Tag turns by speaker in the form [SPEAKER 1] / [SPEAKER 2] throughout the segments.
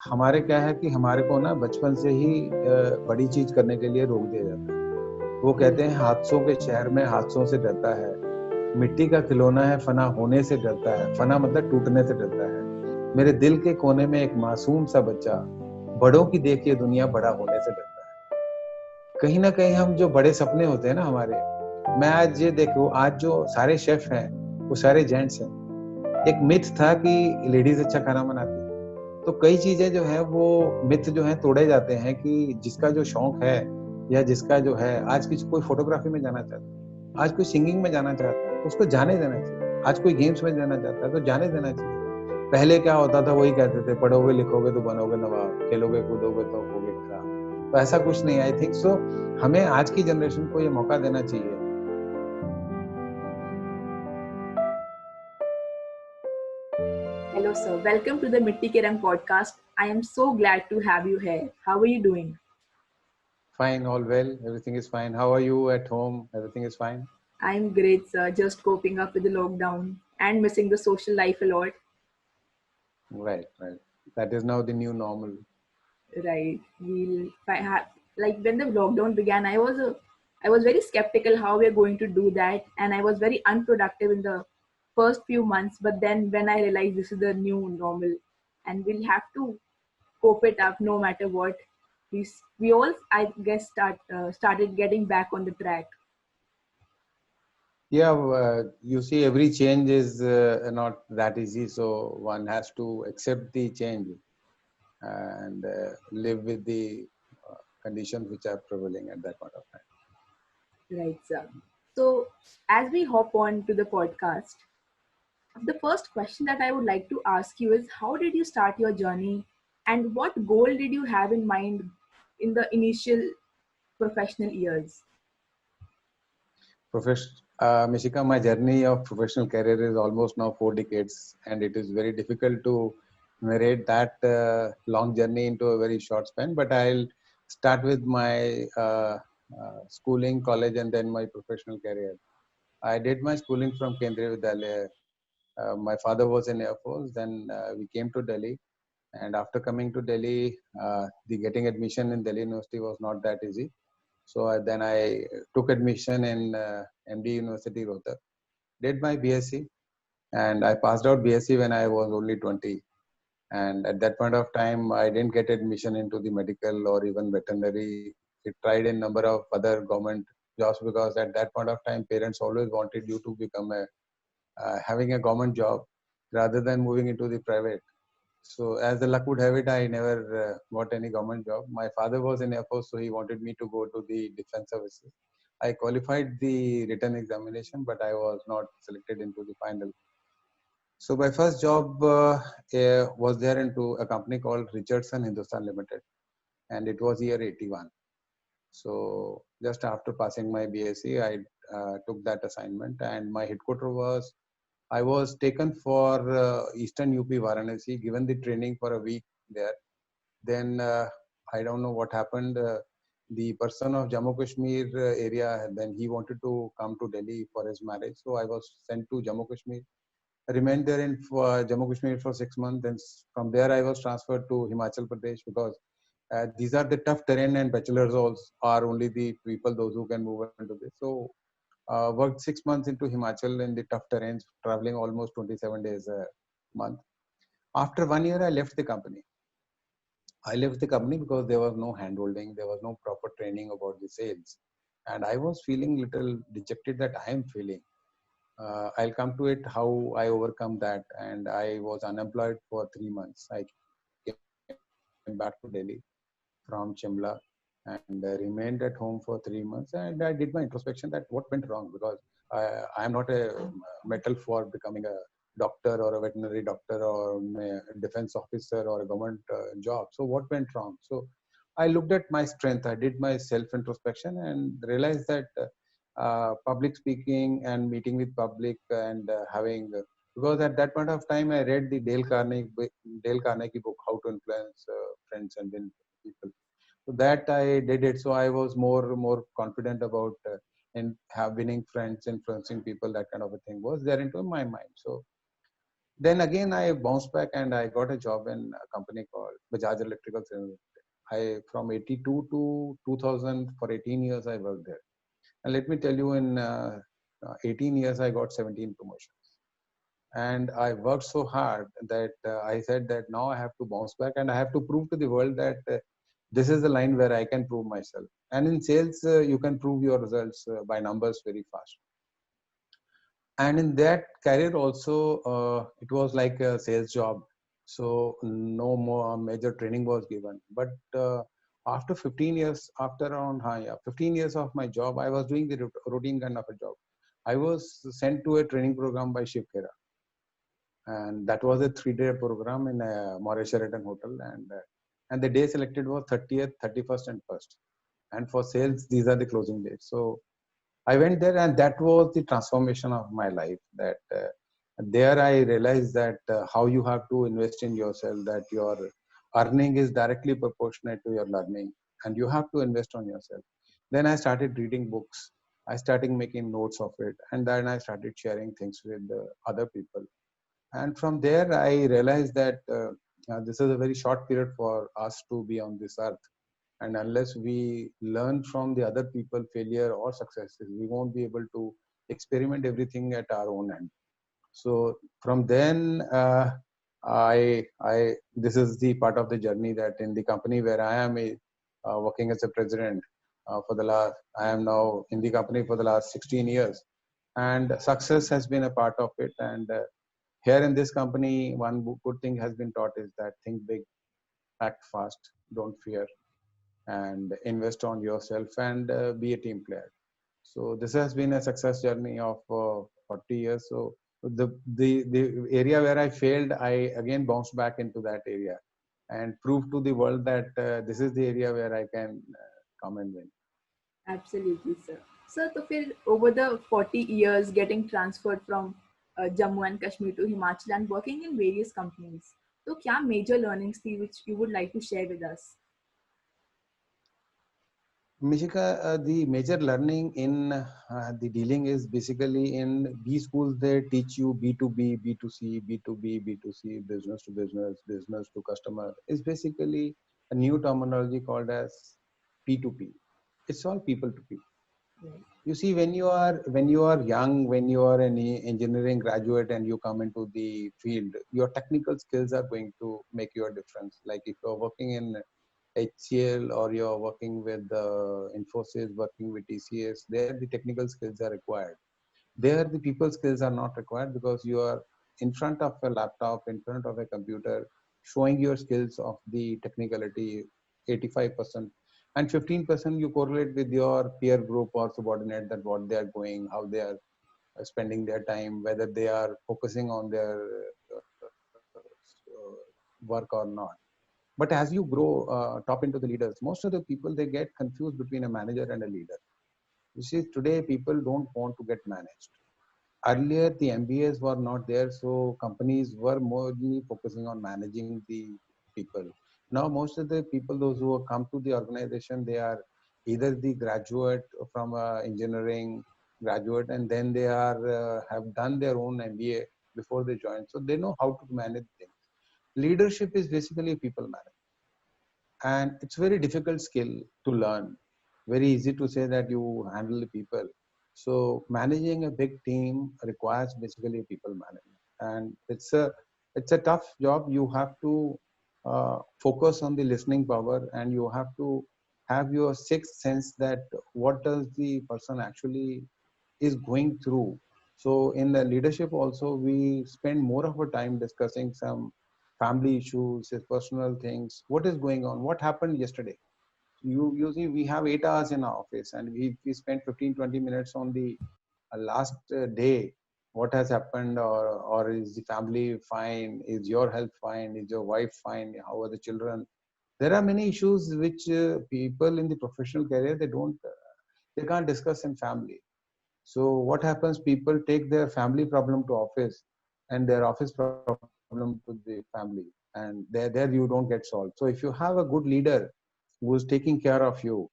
[SPEAKER 1] हमारे क्या है कि हमारे को ना बचपन से ही बड़ी चीज करने के लिए रोक दिया जाता है। वो कहते हैं हादसों के शहर में हादसों से डरता है, मिट्टी का खिलौना है फना होने से डरता है, फना मतलब टूटने से डरता है। मेरे दिल के कोने में एक मासूम सा बच्चा बड़ों की देख के दुनिया बड़ा होने से डरता है। कहीं ना कहीं हम जो बड़े सपने होते हैं ना हमारे, मैं आज ये देखो, आज जो सारे शेफ हैं वो सारे जेंट्स हैं। एक मिथ था कि लेडीज अच्छा खाना बनाती है। तो कई चीजें जो है वो मिथ जो है तोड़े जाते हैं कि जिसका जो शौक है या जिसका जो है, आज किसी कोई फोटोग्राफी में जाना चाहता है, आज कोई सिंगिंग में जाना चाहता है तो उसको जाने देना चाहिए। आज कोई गेम्स में जाना चाहता है तो जाने देना चाहिए। पहले क्या होता था, वही कहते थे पढ़ोगे लिखोगे तो बनोगे नवाब, खेलोगे कूदोगे तो होगे खराब। तो ऐसा कुछ नहीं, आई थिंक सो हमें आज की जनरेशन को ये मौका देना चाहिए।
[SPEAKER 2] Hello, sir. Welcome to the Mitti Ke Rang podcast. I am so glad to have you here. How are you doing?
[SPEAKER 1] Fine, all well, everything is fine. How are you at home? Everything is fine?
[SPEAKER 2] I'm great, sir. Just coping up with the lockdown and missing the social life a lot.
[SPEAKER 1] Right, right. That is now the new normal.
[SPEAKER 2] Right. Like when the lockdown began, I was very skeptical how we're going to do that, and I was very unproductive in the first few months. But then when I realized this is the new normal, and we'll have to cope it up no matter what. We all, I guess, started getting back on the track.
[SPEAKER 1] Yeah, you see, every change is not that easy, so one has to accept the change and live with the conditions which are prevailing at that point of time.
[SPEAKER 2] Right, sir. So, as we hop on to the podcast, the first question that I would like to ask you is how did you start your journey and what goal did you have in mind in the initial professional years?
[SPEAKER 1] Mishika, my journey of professional career is almost now 4 decades, and it is very difficult to narrate that long journey into a very short span. But I'll start with my schooling, college, and then my professional career. I did my schooling from Kendriya Vidyalaya. My father was in Air Force. Then we came to Delhi, and after coming to Delhi, the getting admission in Delhi University was not that easy. So then I took admission in MD University Rohtak, did my BSc, and I passed out BSc when I was only 20. And at that point of time, I didn't get admission into the medical or even veterinary. I tried a number of other government jobs because at that point of time, parents always wanted you to become having a government job rather than moving into the private. So as the luck would have it, I never got any government job. My father was in Air Force, so he wanted me to go to the defense services. I qualified the written examination, but I was not selected into the final. So my first job was there into a company called Richardson Hindustan Limited, and it was year 81. So just after passing my BSc, I took that assignment, and my headquarter was, I was taken for Eastern UP Varanasi, given the training for a week there. Then I don't know what happened. The person of Jammu Kashmir area, then he wanted to come to Delhi for his marriage. So I was sent to Jammu Kashmir. I remained there in Jammu Kashmir for 6 months. Then from there I was transferred to Himachal Pradesh because these are the tough terrain and bachelors also are only the people, those who can move into this. So worked 6 months into Himachal in the tough terrains, traveling almost 27 days a month. After 1 year, I left the company. I left the company because there was no handholding, there was no proper training about the sales. And I was feeling little dejected that I am feeling. I'll come to it how I overcome that. And I was unemployed for 3 months. I came back to Delhi from Shimla and remained at home for 3 months. And I did my introspection that what went wrong because I am not a metal for becoming a doctor or a veterinary doctor or a defense officer or a government job. So what went wrong? So I looked at my strength. I did my self introspection and realized that public speaking and meeting with public and having because at that point of time I read the Dale Carnegie book, How to Influence Friends and Win People. So that I did it. So I was more confident about and have winning friends, influencing people. That kind of a thing was there into my mind. So Then again, I bounced back and I got a job in a company called Bajaj Electrical. I from 82 to 2000 for 18 years I worked there. And let me tell you, in 18 years I got 17 promotions. And I worked so hard that I said that now I have to bounce back and I have to prove to the world that this is the line where I can prove myself. And in sales, you can prove your results by numbers very fast. And in that career also, it was like a sales job, so no more major training was given. But after 15 years, after around 15 years of my job, I was doing the routine kind of a job. I was sent to a training program by Shiv Khera, and that was a 3-day program in a Mauritius Sheraton hotel. And the day selected was 30th, 31st, and 1st. And for sales, these are the closing days. So I went there, and that was the transformation of my life. That there I realized that how you have to invest in yourself, that your earning is directly proportionate to your learning, and you have to invest on yourself. Then I started reading books. I started making notes of it, and then I started sharing things with other people. And from there, I realized that this is a very short period for us to be on this earth, and unless we learn from the other people failure or successes, we won't be able to experiment everything at our own end. So from then, I this is the part of the journey that in the company where I am working as a president for the last, I am now in the company for the last 16 years, and success has been a part of it. And here in this company, one good thing has been taught is that think big, act fast, don't fear, and invest on yourself, and be a team player. So this has been a success journey of 40 years. So the area where I failed, I again bounced back into that area and proved to the world that this is the area where I can come and win.
[SPEAKER 2] Absolutely, sir. Sir, so फिर over the 40 years getting transferred from Jammu and Kashmir to Himachal and working in various companies, तो क्या major learnings थी which you would like to share with us?
[SPEAKER 1] Mishika, the major learning in the dealing is basically in B schools. They teach you B2B, B2C, B2B, B2C, business to business, business to customer. It's basically a new terminology called as P2P. It's all people to people.
[SPEAKER 2] Right.
[SPEAKER 1] You see, when you are young, when you are an engineering graduate and you come into the field, your technical skills are going to make you a difference. Like if you're working in HCL or you're working with Infosys, working with TCS, there the technical skills are required. There the people skills are not required, because you are in front of a laptop, in front of a computer, showing your skills of the technicality 85%, and 15% you correlate with your peer group or subordinate, that what they are going, how they are spending their time, whether they are focusing on their work or not. But as you grow top into the leaders, most of the people, they get confused between a manager and a leader. You see, today people don't want to get managed. Earlier, the MBAs were not there, so companies were mostly focusing on managing the people. Now, most of the people, those who have come to the organization, they are either the graduate from engineering graduate, and then they are have done their own MBA before they join, so they know how to manage things. Leadership is basically people management, and it's very difficult skill to learn. Very easy to say that you handle the people. So managing a big team requires basically people management, and it's a tough job. You have to focus on the listening power, and you have to have your sixth sense that what does the person actually is going through. So in the leadership also, we spend more of our time discussing some family issues, his personal things, what is going on, what happened yesterday. You see, we have 8 hours in our office, and we spend 15-20 minutes on the last day, what has happened, or is the family fine, is your health fine, is your wife fine, how are the children. There are many issues which people in the professional career, they can't discuss in family. So what happens? People take their family problem to office, and their office problem to the family, and there you don't get solved. So if you have a good leader who is taking care of you,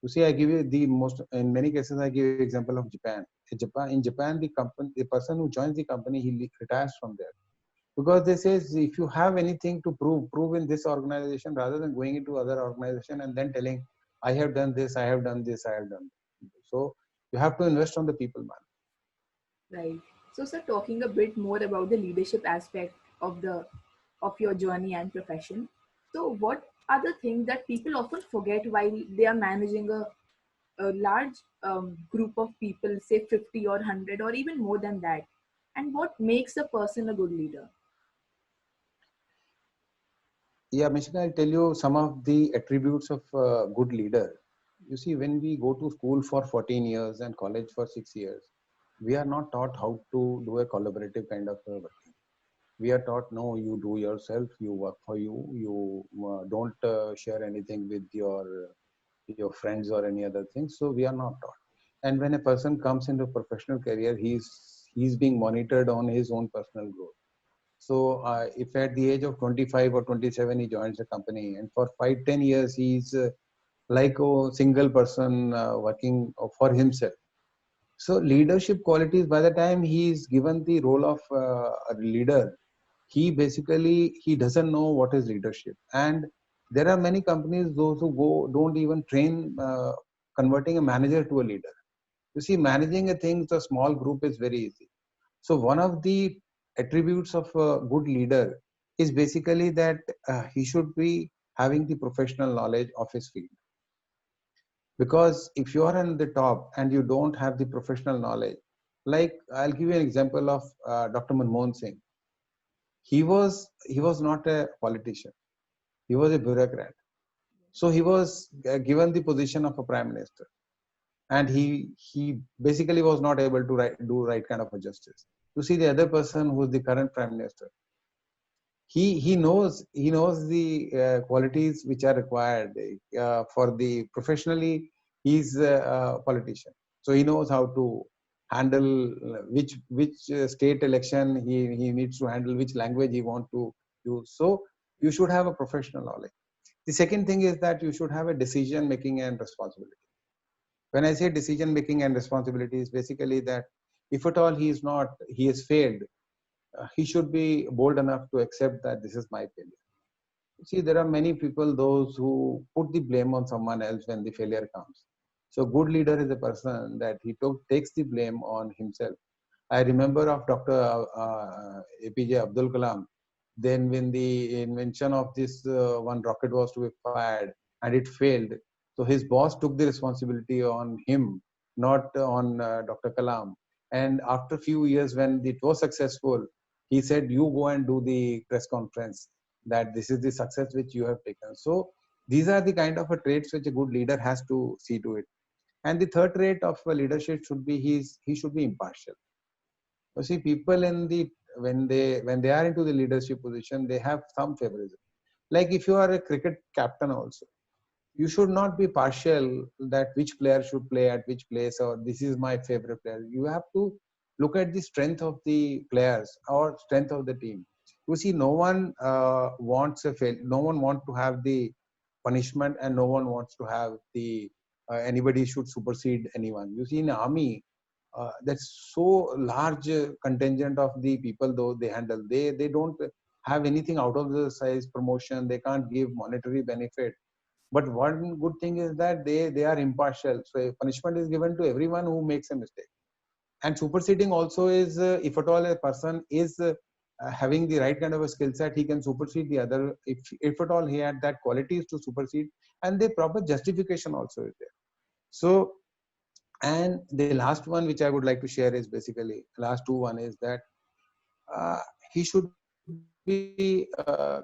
[SPEAKER 1] you see, I give you the most, in many cases, I give you example of Japan. In Japan, the person who joins the company, he retires from there. because they say if you have anything to prove in this organization rather than going into other organization and then telling I have done this, I have done this, I have done this. So you have to invest on the people, man.
[SPEAKER 2] Right. So, sir, talking a bit more about the leadership aspect of the of your journey and profession. So, what are the things that people often forget while they are managing a large group of people, say 50 or 100 or even more than that? And what makes a person a good leader?
[SPEAKER 1] Yeah, Mishika, I'll tell you some of the attributes of a good leader. You see, when we go to school for 14 years and college for 6 years, we are not taught how to do a collaborative kind of working. We are taught, no, you do yourself, you work for you, you don't share anything with your friends or any other thing. So we are not taught. And when a person comes into professional career, he's being monitored on his own personal growth. So if at the age of 25 or 27 he joins a company, and for 5-10 years he's like a single person working for himself. So leadership qualities, by the time he is given the role of a leader, he doesn't know what is leadership. And there are many companies those who go don't even train converting a manager to a leader. You see, managing a thing, a small group is very easy. So one of the attributes of a good leader is basically that he should be having the professional knowledge of his field. Because if you are on the top and you don't have the professional knowledge, like I'll give you an example of Dr. Manmohan Singh. He was not a politician. He was a bureaucrat. So he was given the position of a prime minister, and he basically was not able to do right kind of a justice. You see, the other person who is the current prime minister, he knows the qualities which are required for the professionally. He's a politician, so he knows how to handle which state election he needs to handle, which language he want to use. So you should have a professional knowledge. The second thing is that you should have a decision making and responsibility. When I say decision making and responsibility, is basically that if at all he has failed, he should be bold enough to accept that this is my failure. See, there are many people, those who put the blame on someone else when the failure comes. So good leader is a person that takes the blame on himself. I remember of Dr. APJ Abdul Kalam. Then when the invention of this one rocket was to be fired and it failed, so his boss took the responsibility on him, not on Dr. Kalam. And after a few years, when it was successful, he said, "You go and do the press conference that this is the success which you have taken." So these are the kind of a traits which a good leader has to see to it. And the third trait of a leadership should be he should be impartial. You see, people in the when they are into the leadership position, they have some favoritism. Like if you are a cricket captain also, you should not be partial that which player should play at which place or this is my favorite player. You have to look at the strength of the players or strength of the team. You see, no one wants a fail. No one wants to have the punishment, and no one wants to have the anybody should supersede anyone. You see, in army, that's so large contingent of the people though they handle. They don't have anything out of the size promotion. They can't give monetary benefit, but one good thing is that they are impartial. So punishment is given to everyone who makes a mistake. And superseding also is if at all a person is having the right kind of a skill set, he can supersede the other if at all he had that qualities to supersede. And the proper justification also is there. So, and the last one which I would like to share is basically last two one is that uh, he should be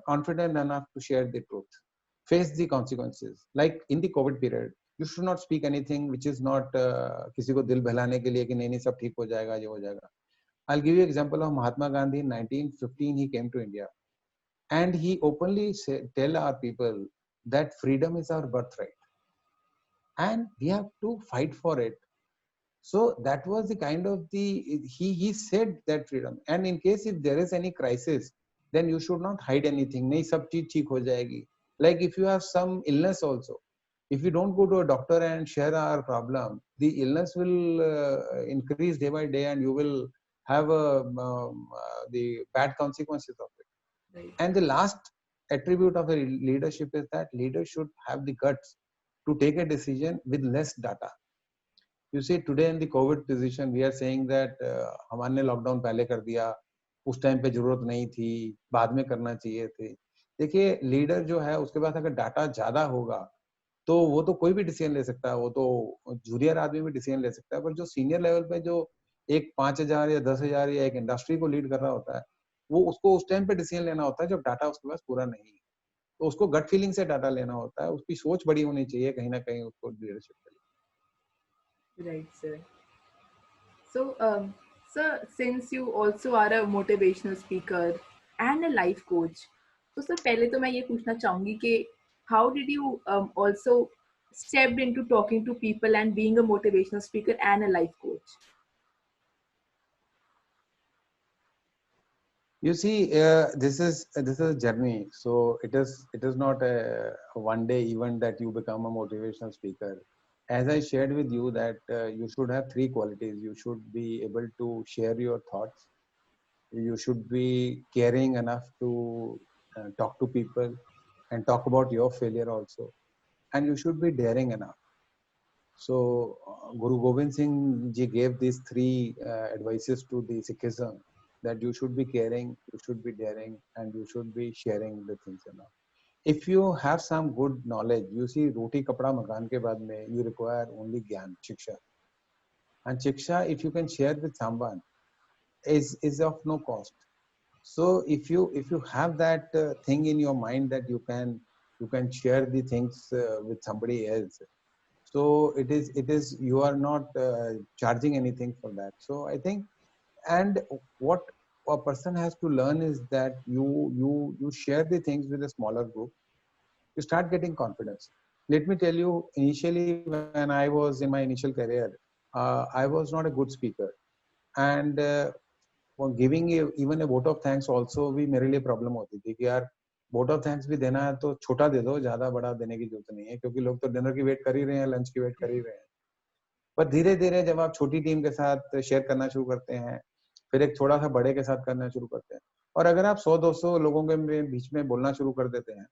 [SPEAKER 1] confident enough to share the truth, face the consequences. Like in the COVID period, you should not speak anything which is not किसी को दिल बहलाने के लिए कि नहीं नहीं सब ठीक हो जाएगा ये हो जाएगा. I'll give you example of Mahatma Gandhi. In 1915 he came to India, and he openly tell our people that freedom is our birthright and we have to fight for it. So that was the kind of the he said that freedom. And in case if there is any crisis, then you should not hide anything. नहीं सब चीज ठीक हो जाएगी. Like if you have some illness also, if you don't go to a doctor and share our problem, the illness will increase day by day, and you will have the bad consequences of it.
[SPEAKER 2] Right.
[SPEAKER 1] And the last attribute of a leadership is that leaders should have the guts to take a decision with less data. You see, today in the COVID decision, we are saying that हमने lockdown पहले कर दिया, उस time पे जरूरत नहीं थी, बाद में करना चाहिए थे. देखिए, लीडर जो है उसके पास अगर डाटा ज्यादा होगा तो वो तो कोई भी डिसीजन ले सकता है, वो तो जूनियर आदमी भी डिसीजन ले सकता है, पर जो सीनियर लेवल पे जो एक 5,000 या 10,000 या एक इंडस्ट्री को लीड कर रहा होता है, वो उसको उस टाइम पे डिसीजन लेना होता है जब डाटा उसके पास पूरा नहीं है. तो उसको गट फीलिंग से डाटा लेना होता है, उसकी सोच बड़ी होनी चाहिए कहीं ना कहीं उसको लीडरशिप के लिए.
[SPEAKER 2] Right, sir. So, sir, since you also are a motivational speaker and a life coach, तो सर पहले तो मैं ये पूछना चाहूंगी कि how did you also stepped into talking to people and being a motivational speaker and a life coach?
[SPEAKER 1] You see, this is a journey. So it is not a one day event that you become a motivational speaker. As I shared with you that you should have three qualities. You should be able to share your thoughts. You should be caring enough to talk to people and talk about your failure also. And you should be daring enough. So Guru Gobind Singh Ji gave these three advices to the Sikhism, that you should be caring, you should be daring, and you should be sharing the things enough. If you have some good knowledge, you see, roti kapda makan ke baad mein, you require only gyan, shiksha. And shiksha, if you can share with someone, is of no cost. So if you have that thing in your mind that you can share the things with somebody else, so it is you are not charging anything for that. So I think, and what a person has to learn is that you share the things with a smaller group, you start getting confidence. Let me tell you, initially when I was in my initial career, I was not a good speaker, and for giving even a vote of thanks also भी मेरे लिए problem होती थी कि यार vote of thanks भी देना है तो छोटा दे दो, ज्यादा बड़ा देने की जरूरत नहीं है, क्योंकि लोग तो डिनर की वेट कर ही रहे हैं, लंच की वेट कर ही रहे हैं. पर धीरे धीरे जब आप छोटी टीम के साथ शेयर करना शुरू करते हैं, फिर एक थोड़ा सा बड़े के साथ करना शुरू करते हैं, और अगर आप 100-200 लोगों के बीच में बोलना शुरू कर देते हैं,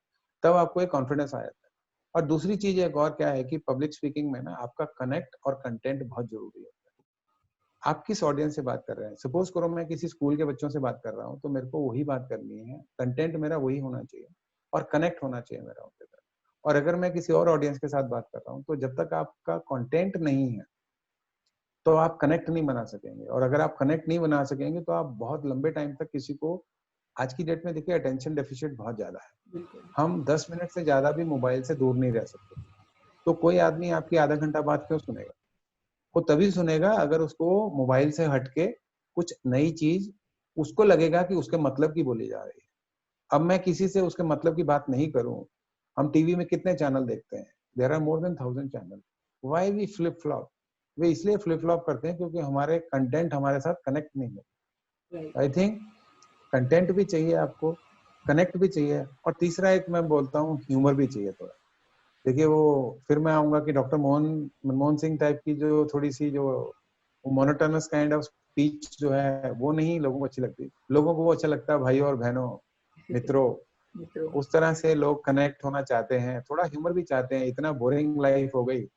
[SPEAKER 1] तब आपको एक कॉन्फिडेंस आ जाता है. और दूसरी चीज एक और क्या है कि पब्लिक स्पीकिंग में ना आपका कनेक्ट और कंटेंट बहुत जरूरी है. आप किस ऑडियंस से बात कर रहे हैं. सपोज करो मैं किसी स्कूल के बच्चों से बात कर रहा हूँ, तो मेरे को वही बात करनी है, कंटेंट मेरा वही होना चाहिए और कनेक्ट होना चाहिए मेरा उनके साथ. और अगर मैं किसी और ऑडियंस के साथ बात कर रहा हूँ, तो जब तक आपका कंटेंट नहीं है तो आप कनेक्ट नहीं बना सकेंगे, और अगर आप कनेक्ट नहीं बना सकेंगे तो आप बहुत लंबे टाइम तक किसी को, आज की डेट में देखिए अटेंशन डेफिसिट बहुत ज्यादा है, हम 10 मिनट से ज्यादा भी मोबाइल से दूर नहीं रह सकते. तो कोई आदमी आपकी आधा घंटा बात क्यों सुनेगा. वो तभी सुनेगा अगर उसको मोबाइल से हटके कुछ नई चीज उसको लगेगा कि उसके मतलब की बोली जा रही है. अब मैं किसी से उसके मतलब की बात नहीं करूं, हम टीवी में कितने चैनल देखते हैं, there are more than 1000 channel. Why we flip flop. वे इसलिए फ्लिप फ्लॉप करते हैं क्योंकि हमारे कंटेंट हमारे साथ कनेक्ट नहीं है. आई थिंक कंटेंट भी चाहिए आपको, कनेक्ट भी चाहिए, और तीसरा एक मैं बोलता हूँ ह्यूमर भी चाहिए थोड़ा. देखिए वो फिर मैं आऊंगा कि डॉक्टर मनमोहन सिंह टाइप की जो थोड़ी सी जो मोनोटोनस काइंड ऑफ स्पीच जो है वो नहीं लोगों को अच्छी लगती. लोगों को वो अच्छा लगता है भाई और बहनों, मित्रों, उस तरह से लोग कनेक्ट होना चाहते हैं, थोड़ा ह्यूमर भी चाहते हैं. इतना बोरिंग लाइफ हो गई.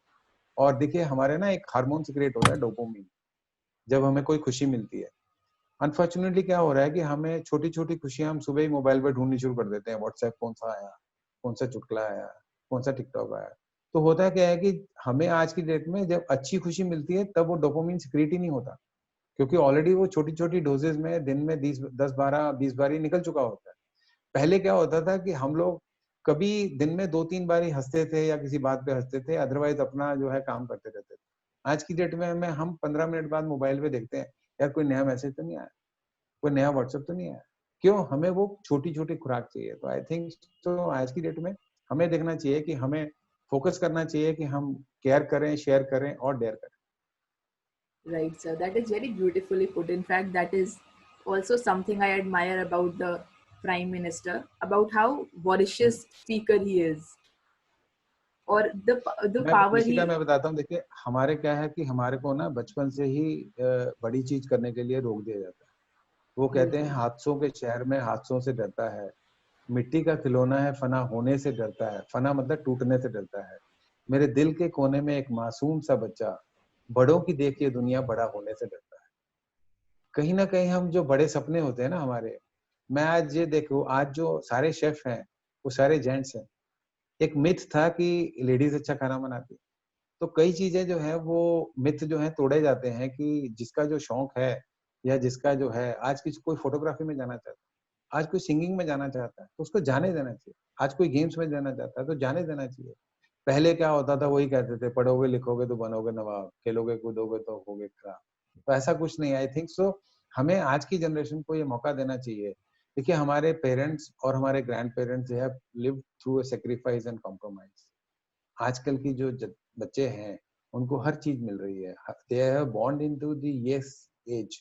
[SPEAKER 1] और देखिए हमारे ना एक हार्मोन सिक्रेट होता है डोपामिन, जब हमें कोई खुशी मिलती है. अनफॉर्चुनेटली क्या हो रहा है कि हमें छोटी छोटी खुशियां हम सुबह ही मोबाइल पर ढूंढनी शुरू कर देते हैं. व्हाट्सएप कौन सा आया, कौन सा चुटकुला आया, कौन सा टिकटॉक आया. तो होता क्या है कि हमें आज की डेट में जब अच्छी खुशी मिलती है तब वो डोपामिन सिक्रेट ही नहीं होता, क्योंकि ऑलरेडी वो छोटी छोटी डोजेज में दिन में 10-12-20 बार ही निकल चुका होता है. पहले क्या होता था कि हम लोग कभी दिन में 2-3 बार ही हंसते थे या किसी बात पे हंसते थे, अदरवाइज अपना जो है काम करते रहते थे. आज की डेट में हम 15 मिनट बाद मोबाइल पे देखते हैं, यार कोई नया मैसेज तो नहीं आया, कोई नया व्हाट्सएप तो नहीं आया. क्यों, हमें वो छोटी छोटी खुराक चाहिए. तो आई थिंक तो आज की डेट में हमें देखना चाहिए कि हमें फोकस करना चाहिए कि हम केयर करें, शेयर करें और डेयर करें.
[SPEAKER 2] Right, sir. That is very beautifully put. In fact, that is also something I admire about the Prime Minister, about how voracious speaker he is. और the
[SPEAKER 1] मैं
[SPEAKER 2] power
[SPEAKER 1] ऋषिका
[SPEAKER 2] he
[SPEAKER 1] मैं बताता हूँ, देखिए हमारे क्या है कि हमारे को ना बचपन से ही बड़ी चीज करने के लिए रोक दिया जाता है। वो कहते हैं
[SPEAKER 2] बिल्कुल
[SPEAKER 1] हादसों के शहर में हादसों से डरता है, मिट्टी का खिलौना है फना होने से डरता है, फना मतलब टूटने से डरता है। मेरे दिल के कोने में एक मासूम सा बच्चा बड़ों की देख के दुनिया बड़ा होने से डरता है। कहीं ना कहीं हम जो बड़े सपने होते हैं ना हमारे, मैं आज ये देखो आज जो सारे शेफ हैं वो सारे जेंट्स हैं। एक मिथ था कि लेडीज अच्छा खाना बनाती है। तो कई चीजें जो है वो मिथ जो है तोड़े जाते हैं कि जिसका जो शौक है या जिसका जो है, आज किसी कोई फोटोग्राफी में जाना चाहता है, आज कोई सिंगिंग में जाना चाहता है तो उसको जाने देना चाहिए। आज कोई गेम्स में जाना चाहता है तो जाने देना चाहिए। पहले क्या होता था वही कहते थे, पढ़ोगे लिखोगे तो बनोगे नवाब, खेलोगे कूदोगे तो होगे खराब। तो ऐसा कुछ नहीं, आई थिंक सो हमें आज की जनरेशन को ये मौका देना चाहिए। देखिए हमारे पेरेंट्स और हमारे grand parents they have lived through a sacrifice and compromise. आजकल की जो बच्चे हैं उनको हर चीज मिल रही है, they have born into the yes age.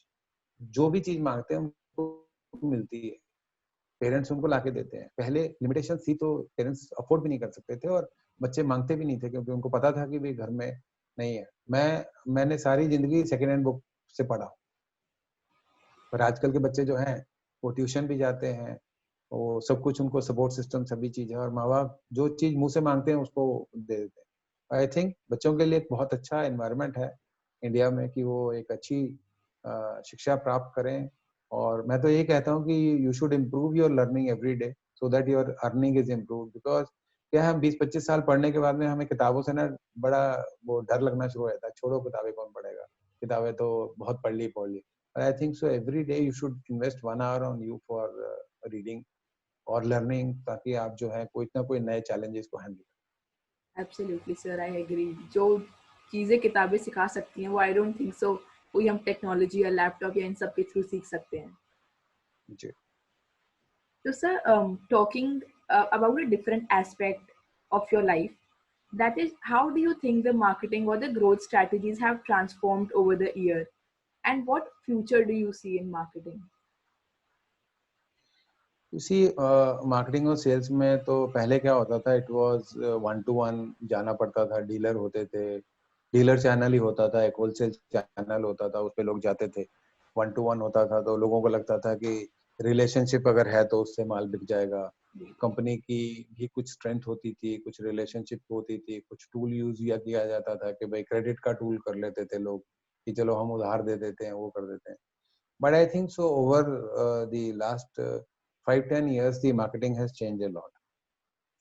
[SPEAKER 1] जो भी चीज मांगते हैं उनको मिलती है, पेरेंट्स उनको लाके देते हैं। पहले लिमिटेशन थी तो पेरेंट्स अफोर्ड भी नहीं कर सकते थे और बच्चे मांगते भी नहीं थे क्योंकि उनको पता था कि भाई घर में नहीं है। मैंने सारी जिंदगी सेकेंड हैंड बुक से पढ़ा, पर आजकल के बच्चे जो हैं वो ट्यूशन भी जाते हैं, वो सब कुछ उनको सपोर्ट सिस्टम सभी चीज है और माँ बाप जो चीज मुंह से मांगते हैं उसको दे देते हैं। आई थिंक बच्चों के लिए एक बहुत अच्छा एनवायरनमेंट है इंडिया में कि वो एक अच्छी शिक्षा प्राप्त करें। और मैं तो ये कहता हूँ कि you should improve your learning every day so that your earning is improve. Because क्या है, हम 20-25 साल पढ़ने के बाद में हमें किताबों से ना बड़ा वो डर लगना शुरू हो जाता है, छोड़ो किताबें कौन पढ़ेगा, किताबें तो बहुत पढ़ ली। I think so every day you should invest 1 hour on you for reading और लर्निंग, ताकि आप जो है कोई ना कोई नए चैलेंजेस को handle
[SPEAKER 2] absolutely sir, I agree. जो चीजें किताबें सिखा सकती हैं वो आई डोंट थिंक सो कोई हम टेक्नोलॉजी या लैपटॉप या इन सब के थ्रू सीख सकते हैं।
[SPEAKER 1] करें। जी।
[SPEAKER 2] So, sir, talking about a different aspect of your life, that is, how do you think the marketing or the growth strategies have transformed over the year? And what future do you see in marketing?
[SPEAKER 1] इसी marketing और sales में तो पहले क्या होता था, it was 1 to 1 जाना पड़ता था, डीलर होते थे, डीलर चैनल ही होता था, एक होलसेल चैनल होता था, उस पे लोग जाते थे, 1 to 1 होता था। तो लोगों को लगता था कि रिलेशनशिप अगर है तो उससे माल बिक जाएगा। कंपनी की भी कुछ स्ट्रेंथ होती थी, कुछ रिलेशनशिप होती थी, कुछ टूल यूज किया जाता था कि भाई क्रेडिट का टूल कर लेते थे लोग कि चलो हम उधार दे देते हैं, वो कर देते हैं। But I think so over the last 5-10 years, the marketing has changed a lot.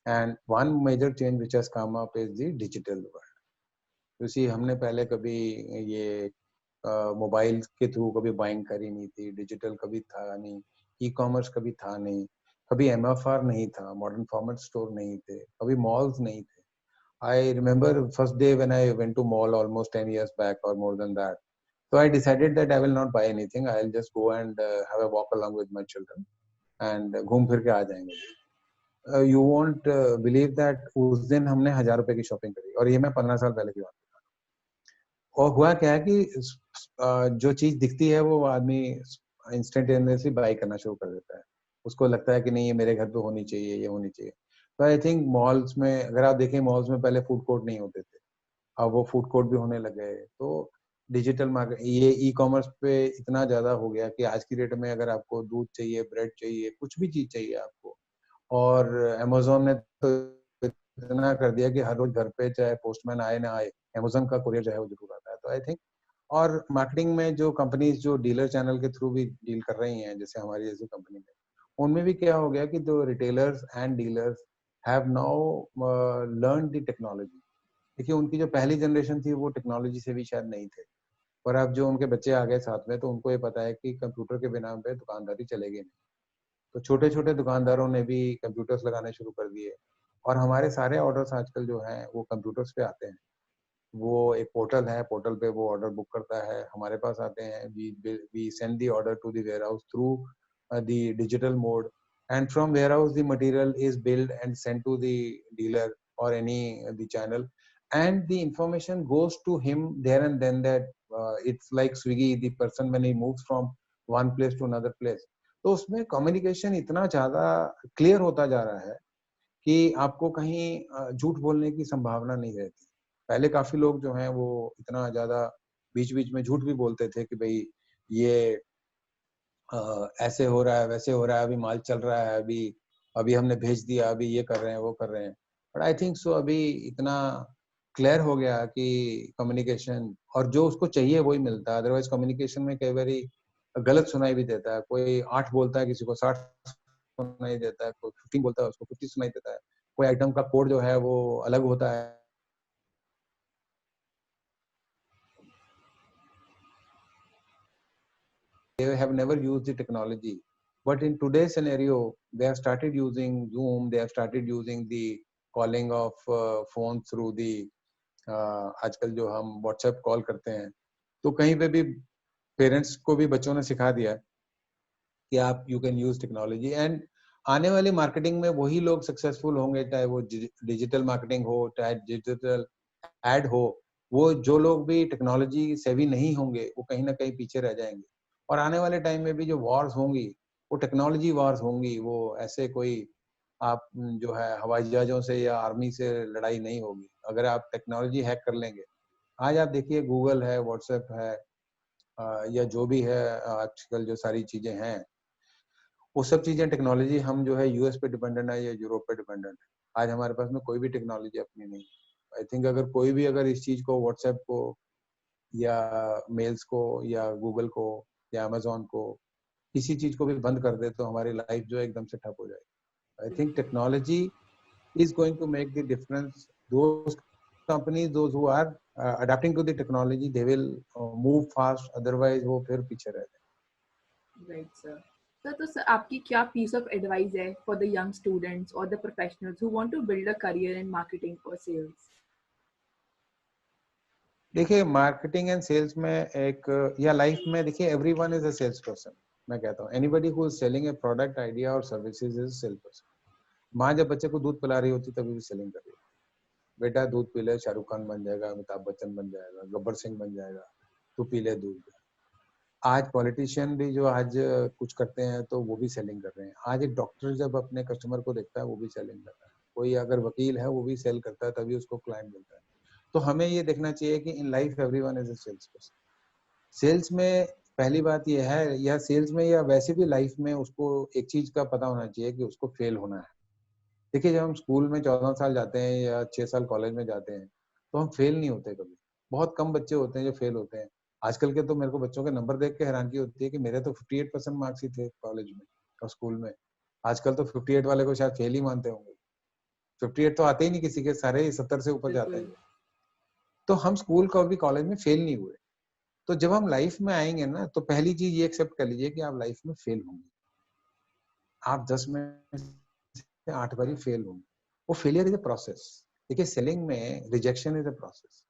[SPEAKER 1] And one major change which has come up is the digital world. You see, हमने पहले कभी ये मोबाइल के थ्रू कभी बाइंग करी नहीं थी, digital कभी था नहीं, ई कॉमर्स कभी था नहीं, कभी MFR नहीं था, मॉडर्न फॉर्मेट स्टोर नहीं थे, कभी मॉल्स नहीं थे। I remember first day when I went to mall almost 10 years back or more than that. So I decided that I will not buy anything. I'll just go and have a walk along with my children and घूम फिर के आ जाएंगे। You won't believe that उस दिन हमने 1,000 रुपए की shopping करी, और ये मैं 15 साल पहले की बात कर रहा हूँ। और हुआ क्या है कि जो चीज दिखती है वो आदमी इंस्टेंटेनियसली बाई करना शुरू कर देता है। उसको लगता है कि नहीं ये मेरे घर पे होनी चाहिए, ये होनी चाहिए। तो आई थिंक मॉल्स में अगर आप देखें, मॉल्स में पहले फूड कोर्ट नहीं होते थे, अब वो फूड कोर्ट भी होने लगे। तो डिजिटल मार्केट ये ई कॉमर्स पे इतना ज्यादा हो गया कि आज की डेट में अगर आपको दूध चाहिए, ब्रेड चाहिए, कुछ भी चीज चाहिए आपको, और अमेजोन ने तो इतना कर दिया कि हर रोज घर पे चाहे पोस्टमैन आए ना आए, अमेजोन का कुरियर जो है वो जरूर आता है। तो आई थिंक और मार्केटिंग में जो कंपनीज जो डीलर चैनल के थ्रू भी डील कर रही हैं, जैसे हमारी जैसी कंपनी में, उनमें भी क्या हो गया कि जो retailers and dealers have now learn the technology. देखिए उनकी जो पहली जनरेशन थी वो टेक्नोलॉजी से भी शायद नहीं थे, पर अब जो उनके बच्चे आ गए साथ में, तो उनको ये पता है कि कंप्यूटर के बिना पे दुकानदारी चलेगी नहीं। तो छोटे छोटे दुकानदारों ने भी कंप्यूटर्स लगाने शुरू कर दिए, और हमारे सारे ऑर्डर्स आजकल जो हैं वो कंप्यूटर्स पे आते हैं। वो एक पोर्टल है, पोर्टल पे वो ऑर्डर बुक करता है, हमारे पास आते हैं, we send the order to the warehouse through the digital mode, and from warehouse the material is build and send to the dealer or any the channel, and the information goes to him there and then, that it's like Swiggy, the person when he moves from one place to another place। तो उसमें communication इतना ज्यादा clear होता जा रहा है कि आपको कहीं झूठ बोलने की संभावना नहीं रहती। पहले काफ़ी लोग जो हैं वो इतना ज़्यादा बीच-बीच में झूठ भी बोलते थे कि भई ये ऐसे हो रहा है, वैसे हो रहा है, अभी माल चल रहा है, अभी अभी हमने भेज दिया, अभी ये कर रहे हैं, वो कर रहे हैं। बट आई थिंक सो अभी इतना क्लियर हो गया कि कम्युनिकेशन और जो उसको चाहिए वही मिलता है। अदरवाइज़ कम्युनिकेशन में कई बारी गलत सुनाई भी देता है। कोई 8 बोलता है, किसी को 60 सुनाई देता है, कोई 15 बोलता है, उसको 50 सुनाई देता है। कोई आइटम का कोड जो है वो अलग होता है। They have never used the technology. But in today's scenario, they have started using Zoom, they have started using the calling of phone through the आजकल जो हम WhatsApp कॉल करते हैं, तो कहीं पे भी पेरेंट्स को भी बच्चों ने सिखा दिया कि आप you can use technology and आने वाली मार्केटिंग में वही लोग सक्सेसफुल होंगे, चाहे वो डिजिटल मार्केटिंग हो, चाहे डिजिटल एड हो। वो जो लोग भी टेक्नोलॉजी सेवी नहीं होंगे, वो कहीं ना कहीं पीछे रह जाएंगे। और आने वाले टाइम में भी जो वॉर्स होंगी, वो टेक्नोलॉजी वॉर्स होंगी। वो ऐसे कोई आप जो है हवाई जहाजों से या आर्मी से लड़ाई नहीं होगी। अगर आप टेक्नोलॉजी हैक कर लेंगे, आज आप देखिए गूगल है, व्हाट्सएप है, या जो भी है आजकल जो सारी चीजें हैं, वो सब चीजें टेक्नोलॉजी हम जो है यूएस पे डिपेंडेंट है या यूरोप पे डिपेंडेंट है। आज हमारे पास में कोई भी टेक्नोलॉजी अपनी नहीं। आई थिंक अगर कोई भी अगर इस चीज को व्हाट्सएप को या मेल्स को या गूगल को या अमेजोन को किसी चीज को भी बंद कर दे तो हमारी लाइफ जो है एकदम से ठप हो जाएगी। I think technology is going to make the difference. Those companies, those who are adapting to the technology, they will move fast. Otherwise, वो फिर पीछे रह जाएंगे।
[SPEAKER 2] Right, sir. तो sir, आपकी क्या piece of advice है for the young students or the professionals who want to build a career in marketing or sales?
[SPEAKER 1] देखिए मार्केटिंग एंड सेल्स में एक या लाइफ में देखिए everyone is a sales person. मैं कहता हूँ anybody who is selling a product idea और सर्विसेज इज सेल्स पर्सन। माँ जब बच्चे को दूध पिला रही होती तभी भी सेलिंग कर रही है। बेटा दूध पी ले, शाहरुख खान बन जाएगा, अमिताभ बच्चन बन जाएगा, गब्बर सिंह बन जाएगा, तू पी ले दूध। आज पॉलिटिशियन भी जो आज कुछ करते हैं तो वो भी सेलिंग कर रहे हैं। आज एक डॉक्टर जब अपने कस्टमर को देखता है वो भी सेलिंग कर रहा है। कोई अगर वकील है वो भी सेल करता है, तभी उसको क्लाइंट मिलता है। तो हमें ये देखना चाहिए कि in life everyone is a sales person. Sales में पहली बात ये है, या सेल्स में या वैसे भी लाइफ में उसको एक चीज का पता होना चाहिए कि उसको फेल होना है। देखिए जब हम स्कूल में 14 साल जाते हैं या 6 साल कॉलेज में जाते हैं तो हम फेल नहीं होते कभी। बहुत कम बच्चे होते हैं जो फेल होते हैं। आजकल के तो मेरे को बच्चों के नंबर देख के हैरानगी होती है कि मेरे तो 58% मार्क्स ही थे कॉलेज में और स्कूल में। आजकल तो 58 वाले को शायद फेल ही मानते होंगे। 58 तो आते ही नहीं किसी के, सारे 70 से ऊपर जाते
[SPEAKER 2] बिल्कुल।
[SPEAKER 1] हैं। तो हम स्कूल को भी कॉलेज में फेल नहीं हुए। तो जब हम लाइफ में आएंगे ना तो पहली चीज ये एक्सेप्ट कर लीजिए कि आप लाइफ में फेल होंगे। आप 10 में से 8 बार ही फेल होंगे। वो फेलियर इज अ प्रोसेस। देखिए सेलिंग में रिजेक्शन इज अ प्रोसेस।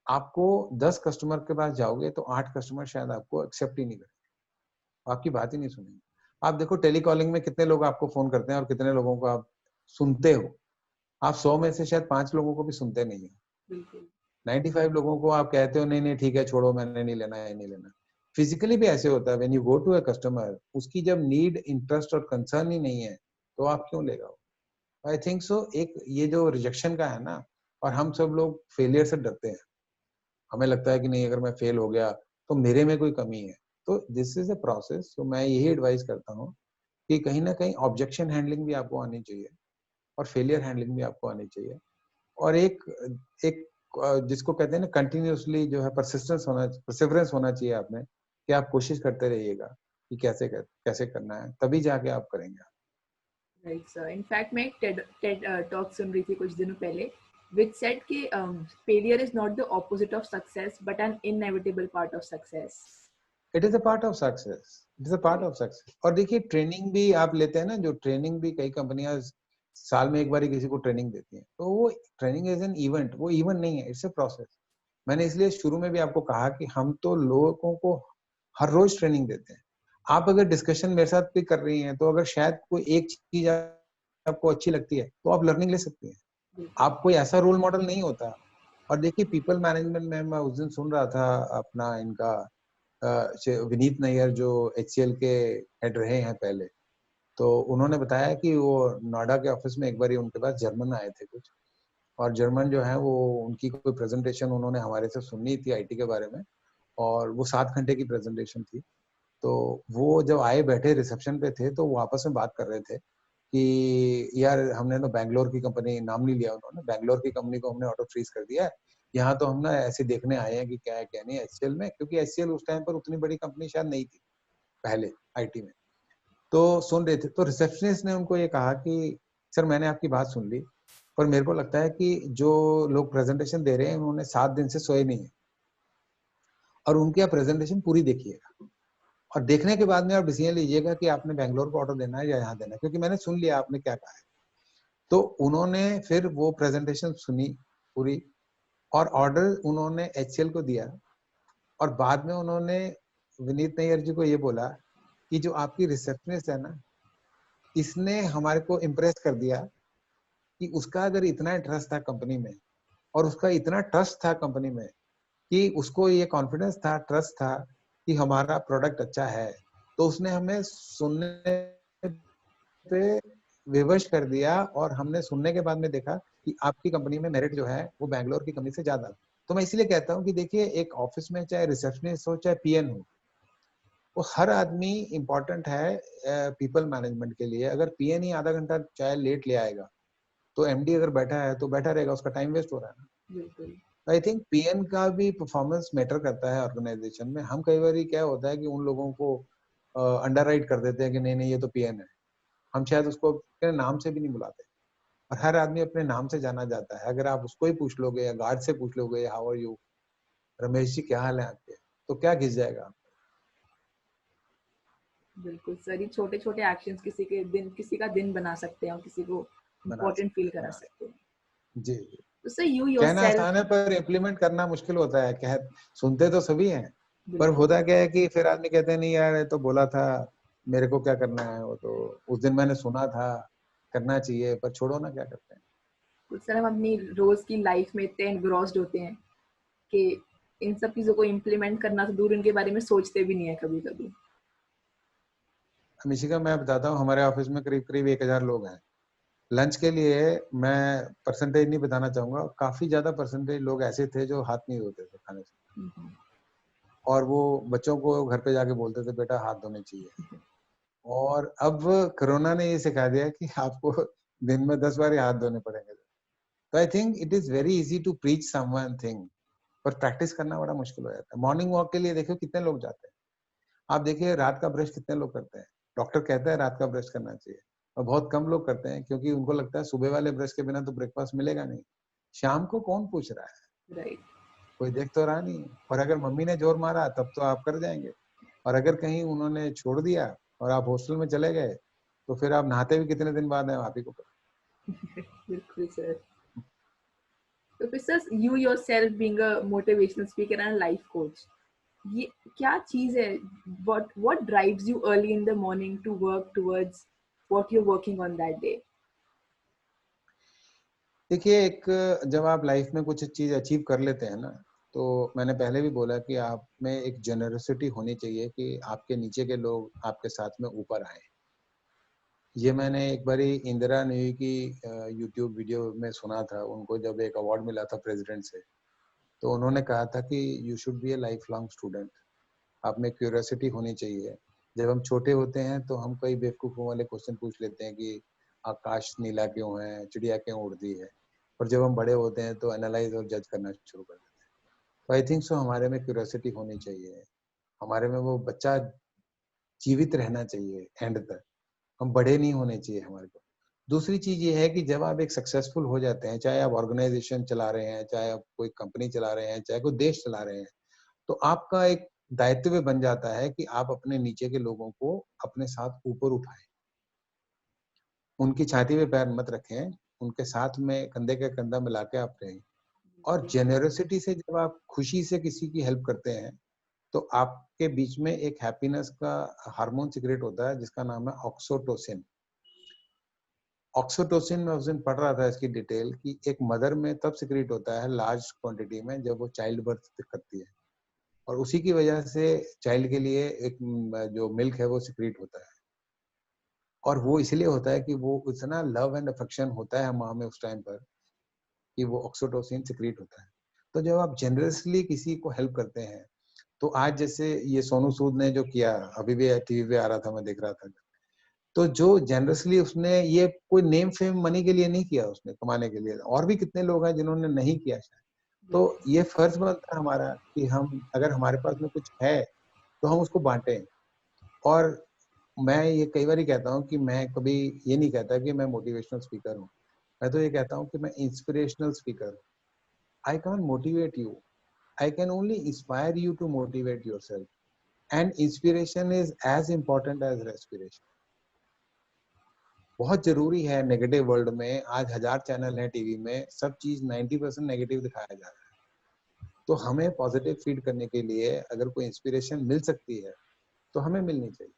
[SPEAKER 1] आपको 10 कस्टमर के पास जाओगे तो 8 कस्टमर शायद आपको एक्सेप्ट ही नहीं करेंगे, आपकी बात ही नहीं सुनेंगे। आप देखो टेलीकॉलिंग में कितने लोग आपको फोन करते हैं और कितने लोगों को आप सुनते हो। आप 100 में से शायद 5 लोगों को भी सुनते नहीं हो।
[SPEAKER 2] बिल्कुल।
[SPEAKER 1] 95 लोगों को आप कहते हो नहीं नहीं ठीक है छोड़ो, मैंने नहीं लेना है, नहीं लेना। फिजिकली भी ऐसे होता है। When you go to a customer, उसकी जब नीड, इंटरेस्ट और कंसर्न ही नहीं है तो आप क्यों लेगा? आई थिंक सो एक ये जो रिजेक्शन का है ना, और हम सब लोग फेलियर से डरते हैं। हमें लगता है कि नहीं अगर मैं फेल हो गया तो मेरे में कोई कमी है। तो दिस इज अ प्रोसेस। तो मैं यही एडवाइस करता हूँ कि कहीं ना कहीं ऑब्जेक्शन हैंडलिंग भी आपको आनी चाहिए और फेलियर हैंडलिंग भी आपको आनी चाहिए। और एक एक जिसको कहते हैं ना कंटिन्यूअसली जो है परसिवरेंस होना चाहिए आप में, कि आप कोशिश करते रहिएगा कि कैसे करना है, तभी जाके आप करेंगे।
[SPEAKER 2] Right sir. इनफैक्ट मैं एक टेड टॉक सुन रही थी कुछ दिनों पहले which said कि failure is not the opposite of success but an inevitable part of success.
[SPEAKER 1] It is a part of success. It is a part of success. और देखिए ट्रेनिंग भी आप लेते हैं ना, जो ट्रेनिंग भी कई कंपनियां साल में एक बार ही किसी को ट्रेनिंग देती हैं, तो वो ट्रेनिंग इज एन इवेंट। वो इवेंट नहीं है, इट्स अ प्रोसेस। मैंने इसलिए शुरू में भी आपको कहा कि हम तो लोगों को हर रोज ट्रेनिंग देते हैं। आप अगर डिस्कशन मेरे साथ भी कर रही हैं तो अगर शायद कोई एक चीज आपको अच्छी लगती है तो आप लर्निंग ले सकती हैं।
[SPEAKER 2] बिल्कुल।
[SPEAKER 1] आप कोई ऐसा रोल मॉडल नहीं होता। और देखिए पीपल मैनेजमेंट में मैं उस दिन सुन रहा था अपना इनका विनीत नैयर जो एचसीएल के हेड रहे हैं पहले, तो उन्होंने बताया कि वो नोएडा के ऑफिस में एक बार उनके पास जर्मन आए थे कुछ, और जर्मन जो है वो उनकी कोई प्रेजेंटेशन उन्होंने हमारे से सुननी थी आईटी के बारे में, और वो 7 घंटे की प्रेजेंटेशन थी। तो वो जब आए बैठे रिसेप्शन पे थे तो वो आपस में बात कर रहे थे कि यार हमने ना बैंगलोर की कंपनी, नाम नहीं लिया उन्होंने, बैंगलोर की कंपनी को हमने ऑटो फ्रीज कर दिया है, यहाँ तो हम ना ऐसे देखने आए हैं कि क्या है क्या नहीं एचसीएल में, क्योंकि एचसीएल उस टाइम पर उतनी बड़ी कंपनी शायद नहीं थी पहले आईटी में। तो सुन रहे थे, तो रिसेप्शनिस्ट ने उनको ये कहा कि सर मैंने आपकी बात सुन ली, पर मेरे को लगता है कि जो लोग प्रेजेंटेशन दे रहे हैं उन्होंने 7 दिन से सोए नहीं है, और उनकी आप प्रेजेंटेशन पूरी देखिएगा और देखने के बाद में आप डिसीजन लीजिएगा कि आपने बैंगलोर को ऑर्डर देना है या यहाँ देना है, क्योंकि मैंने सुन लिया आपने क्या कहा है। तो उन्होंने फिर वो प्रेजेंटेशन सुनी पूरी, और ऑर्डर उन्होंने एचसीएल को दिया, और बाद में उन्होंने विनीत नैयर जी को ये बोला कि जो आपकी रिसेप्शनिस्ट है ना, इसने हमारे को इम्प्रेस कर दिया कि उसका अगर इतना ट्रस्ट था कंपनी में, और उसका इतना ट्रस्ट था कंपनी में कि उसको ये कॉन्फिडेंस था, ट्रस्ट था कि हमारा प्रोडक्ट अच्छा है, तो उसने हमें सुनने पे विवश कर दिया, और हमने सुनने के बाद में देखा कि आपकी कंपनी में मेरिट जो है वो बैंगलोर की कंपनी से ज्यादा। तो मैं इसलिए कहता हूँ कि देखिए एक ऑफिस में चाहे रिसेप्शनिस्ट हो चाहे पीएन हो, वो हर आदमी इम्पोर्टेंट है पीपल मैनेजमेंट के लिए। अगर पीएन ही आधा घंटा चाहे लेट ले आएगा तो एमडी अगर बैठा है तो बैठा रहेगा, उसका टाइम वेस्ट हो रहा है ना।
[SPEAKER 2] बिल्कुल।
[SPEAKER 1] आई थिंक पीएन का भी परफॉर्मेंस मैटर करता है ऑर्गेनाइजेशन में। हम कई बार क्या होता है कि उन लोगों को अंडरराइट कर देते हैं कि नहीं नहीं ये तो पीएन है, हम शायद उसको अपने नाम से भी नहीं बुलाते, और हर आदमी अपने नाम से जाना जाता है। अगर आप उसको ही पूछ लोगे या गार्ड से पूछ लोगे how are you, Ramesh ji क्या हाल है आपके, तो क्या घिस जाएगा।
[SPEAKER 2] बिल्कुल सर, ये छोटे छोटे एक्शंस किसी का दिन बना सकते हैं और किसी को
[SPEAKER 1] बना
[SPEAKER 2] इम्पोर्टेंट फील
[SPEAKER 1] सकते हैं,
[SPEAKER 2] करा
[SPEAKER 1] बना
[SPEAKER 2] सकते हैं।
[SPEAKER 1] सकते। जी जी।
[SPEAKER 2] तो सर यू
[SPEAKER 1] कहना
[SPEAKER 2] योरसेल्फ।
[SPEAKER 1] आसान है पर इम्प्लीमेंट करना मुश्किल होता है। कह सुनते तो सभी हैं, पर
[SPEAKER 2] बिल्कुल।
[SPEAKER 1] होता क्या है कि फिर आदमी कहते हैं नहीं यार ये तो बोला था, मेरे को क्या करना है, वो तो उस दिन मैंने सुना था, करना चाहिए, पर छोड़ो ना क्या करते हैं।
[SPEAKER 2] तो सर हम अपनी रोज की लाइफ में इतने एनग्रॉस्ड होते हैं कि इन सब चीजों को इम्प्लीमेंट करना तो दूर, इनके बारे में सोचते भी नहीं है कभी कभी।
[SPEAKER 1] मिशिका मैं बताता हूँ, हमारे ऑफिस में करीब करीब 1000 लोग हैं। लंच के लिए मैं परसेंटेज नहीं बताना चाहूंगा, काफी ज्यादा परसेंटेज लोग ऐसे थे जो हाथ नहीं धोते थे खाने से, और वो बच्चों को घर पे जाके बोलते थे बेटा हाथ धोने चाहिए। और अब कोरोना ने ये सिखा दिया कि आपको दिन में 10 बार ही हाथ धोने पड़ेंगे। तो I think it is very easy to preach someone thing, पर प्रैक्टिस करना बड़ा मुश्किल हो जाता है। मॉर्निंग वॉक के लिए देखो कितने लोग जाते हैं, आप देखिए रात का ब्रश कितने लोग करते हैं। डॉक्टर कहता है रात का ब्रश करना चाहिए, और बहुत कम लोग करते हैं, क्योंकि उनको लगता है सुबह वाले ब्रश के बिना तो ब्रेकफास्ट मिलेगा नहीं। शाम को कौन पूछ रहा है,
[SPEAKER 2] राइट।
[SPEAKER 1] कोई देख तो रहा नहीं है। और अगर मम्मी ने जोर मारा तब तो आप कर जाएंगे, और अगर कहीं उन्होंने छोड़ दिया और आप हॉस्टल में चले गए, तो फिर आप नहाते भी कितने दिन बाद है आप ही को पता।
[SPEAKER 2] बिल्कुल सर। तो फिर sir you yourself being a motivational speaker and life coach, ये क्या चीज है, what drives you early in the morning to work towards what you're working on that day?
[SPEAKER 1] देखिए एक, जब आप लाइफ में कुछ चीज अचीव कर लेते हैं ना, तो मैंने पहले भी बोला कि आप में एक जेनरसिटी होनी चाहिए कि आपके नीचे के लोग आपके साथ में ऊपर आए। ये मैंने एक बारी इंदिरा न्यूई की यूट्यूब वीडियो में सुना था, उनको जब एक अवार्ड मिला था प्रेसिडेंट से, तो उन्होंने कहा था कि you should B A life long student. आप में क्यूरियोसिटी होनी चाहिए। जब हम छोटे होते हैं तो हम कई बेवकूफ़ों वाले क्वेश्चन पूछ लेते हैं कि आकाश नीला क्यों है, चिड़िया क्यों उड़ती है, और जब हम बड़े होते हैं तो एनालाइज और जज करना शुरू कर देते हैं। तो आई थिंक सो हमारे में क्यूरियोसिटी होनी चाहिए, हमारे में वो बच्चा जीवित रहना चाहिए एंड तक, हम बड़े नहीं होने चाहिए हमारे को। दूसरी चीज ये है कि जब आप एक सक्सेसफुल हो जाते हैं, चाहे आप ऑर्गेनाइजेशन चला रहे हैं, चाहे आप कोई कंपनी चला रहे हैं, चाहे कोई देश चला रहे हैं, तो आपका एक दायित्व बन जाता है कि आप अपने नीचे के लोगों को अपने साथ ऊपर उठाएं, उनकी छाती पे पैर मत रखें, उनके साथ में कंधे का कंधा मिला के आप रहें। और जेनरोसिटी से जब आप खुशी से किसी की हेल्प करते हैं, तो आपके बीच में एक हैप्पीनेस का हार्मोन सीक्रेट होता है जिसका नाम है ऑक्सीटोसिन। ऑक्सीटोसिन में उस दिन पढ़ रहा था इसकी डिटेल कि एक मदर में तब सीक्रेट होता है लार्ज क्वांटिटी में जब वो चाइल्ड बर्थ करती है, और उसी की वजह से चाइल्ड के लिए एक जो मिल्क है वो सीक्रेट होता है। और वो इसलिए होता है कि वो इतना लव एंड अफेक्शन होता है हम में उस टाइम पर कि वो ऑक्सीटोसिन सिक्रीट होता है। तो जब आप जेनरसली किसी को हेल्प करते हैं, तो आज जैसे ये सोनू सूद ने जो किया, अभी भी टीवी पे आ रहा था, मैं देख रहा था, तो जो जेनरसली उसने ये कोई नेम फेम मनी के लिए नहीं किया, उसने कमाने के लिए, और भी कितने लोग हैं जिन्होंने नहीं किया शायद। तो ये फर्ज बनता है हमारा कि हम अगर हमारे पास में कुछ है तो हम उसको बांटें। और मैं ये कई बार ही कहता हूँ कि मैं कभी ये नहीं कहता कि मैं मोटिवेशनल स्पीकर हूँ, मैं तो ये कहता हूँ कि मैं इंस्पिरेशनल स्पीकर हूँ। I can't motivate you, I can only inspire you to motivate yourself. And inspiration is as important as respiration. बहुत जरूरी है नेगेटिव वर्ल्ड में। आज 1000 चैनल हैं टीवी में, सब चीज 90% नेगेटिव दिखाया जा रहा है। तो हमें पॉजिटिव फीड करने के लिए अगर कोई इंस्पिरेशन मिल सकती है तो हमें मिलनी चाहिए।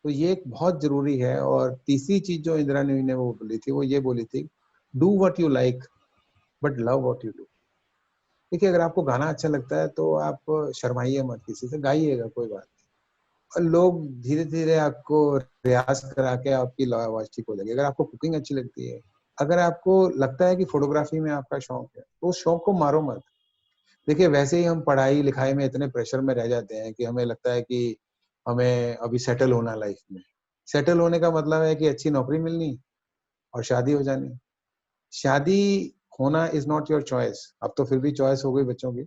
[SPEAKER 1] तो ये एक बहुत जरूरी है। और तीसरी चीज जो इंदिरा ने वो बोली थी, वो ये बोली थी, do what you like but love what you do. देखिए, अगर आपको गाना अच्छा लगता है तो आप शर्माइए मत, किसी से गाइएगा, कोई बात नहीं। और लोग धीरे धीरे आपको रियाज करा के आपकी आवाज ठीक हो जाएगी। अगर आपको कुकिंग अच्छी लगती है, अगर आपको लगता है कि फोटोग्राफी में आपका शौक है, तो उस शौक को मारो मत। देखिए, वैसे ही हम पढ़ाई लिखाई में इतने प्रेशर में रह जाते हैं कि हमें लगता है कि हमें अभी सेटल होना लाइफ में। सेटल होने का मतलब है कि अच्छी नौकरी मिलनी और शादी हो जानी। शादी होना इज नॉट योर चॉइस। अब तो फिर भी चॉइस हो गई बच्चों की,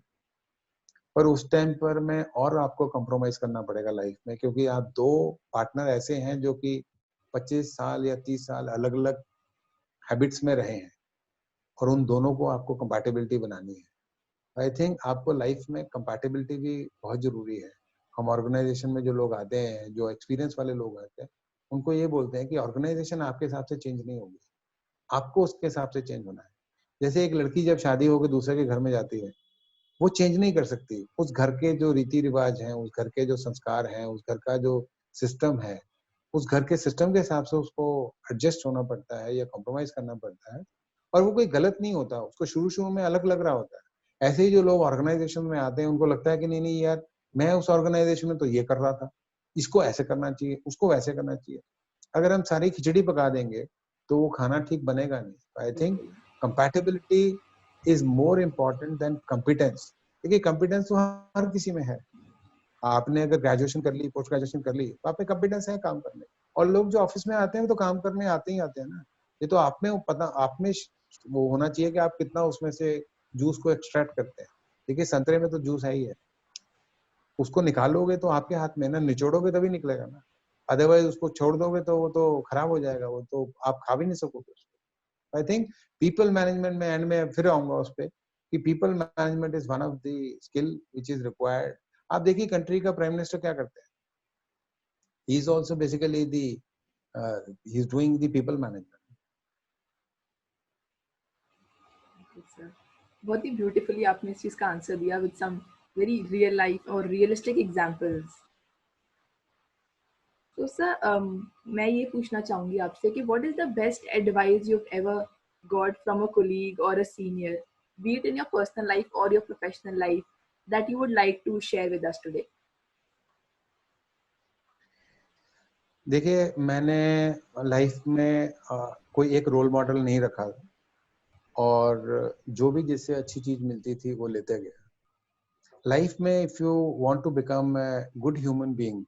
[SPEAKER 1] पर उस टाइम पर में और आपको कॉम्प्रोमाइज करना पड़ेगा लाइफ में, क्योंकि आप दो पार्टनर ऐसे हैं जो कि 25 साल या 30 साल अलग अलग हैबिट्स में रहे हैं, और उन दोनों को आपको कंपैटिबिलिटी बनानी है। आई थिंक आपको लाइफ में कंपैटिबिलिटी भी बहुत जरूरी है। हम ऑर्गेनाइजेशन में जो लोग आते हैं, जो एक्सपीरियंस वाले लोग आते हैं, उनको ये बोलते हैं कि ऑर्गेनाइजेशन आपके हिसाब से चेंज नहीं होगी, आपको उसके हिसाब से चेंज होना है। जैसे एक लड़की जब शादी होकर दूसरे के घर में जाती है, वो चेंज नहीं कर सकती। उस घर के जो रीति रिवाज हैं, उस घर के जो संस्कार हैं, उस घर का जो सिस्टम है, उस घर के सिस्टम के हिसाब से उसको एडजस्ट होना पड़ता है या कॉम्प्रोमाइज करना पड़ता है। और वो कोई गलत नहीं होता, उसको शुरू शुरू में अलग लग रहा होता है। ऐसे ही जो लोग ऑर्गेनाइजेशन में आते हैं, उनको लगता है कि नहीं नहीं यार, मैं उस ऑर्गेनाइजेशन में तो ये कर रहा था, इसको ऐसे करना चाहिए, उसको वैसे करना चाहिए। अगर हम सारी खिचड़ी पका देंगे तो वो खाना ठीक बनेगा नहीं। I think compatibility is more important then competence. देखिए, कॉम्पिटेंस तो हर किसी में है। आपने अगर ग्रेजुएशन कर ली, पोस्ट ग्रेजुएशन कर ली, तो आप में कॉम्पिटेंस है काम करने। और लोग जो ऑफिस में आते हैं तो काम करने आते ही आते हैं ना। ये तो आप में पता, आप में वो होना चाहिए कि आप कितना उसमें से जूस को एक्सट्रैक्ट करते हैं। देखिए, संतरे में तो जूस है ही है, उसको निकालोगे तो आपके हाथ में ना, निचोड़ोगे तभी निकलेगा ना। अदरवाइज उसको छोड़ दोगे तो वो तो खराब हो जाएगा, वो तो आप खा भी नहीं सकोगे उसको। आई थिंक पीपल मैनेजमेंट में, एंड में फिर आऊंगा उस पर, कि people management is one of the skill which is required. आप देखिए, कंट्री का प्राइम मिनिस्टर क्या करते हैं, he is also basically the he is doing the people management.
[SPEAKER 2] बहुत ही ब्यूटीफुली आपने इस चीज का आंसर दिया with some very real life और रियलिस्टिक एग्जांपल्स। तो सर, मैं ये पूछना चाहूंगी आपसे कि what is the best advice you have ever got from a colleague और a senior, be it in your personal life और your professional life, that you would like to share with us today?
[SPEAKER 1] देखिए, मैंने life में कोई एक role model नहीं रखा, और जो भी जिससे अच्छी चीज मिलती थी वो लेते गया। लाइफ में if you want to become a good human being,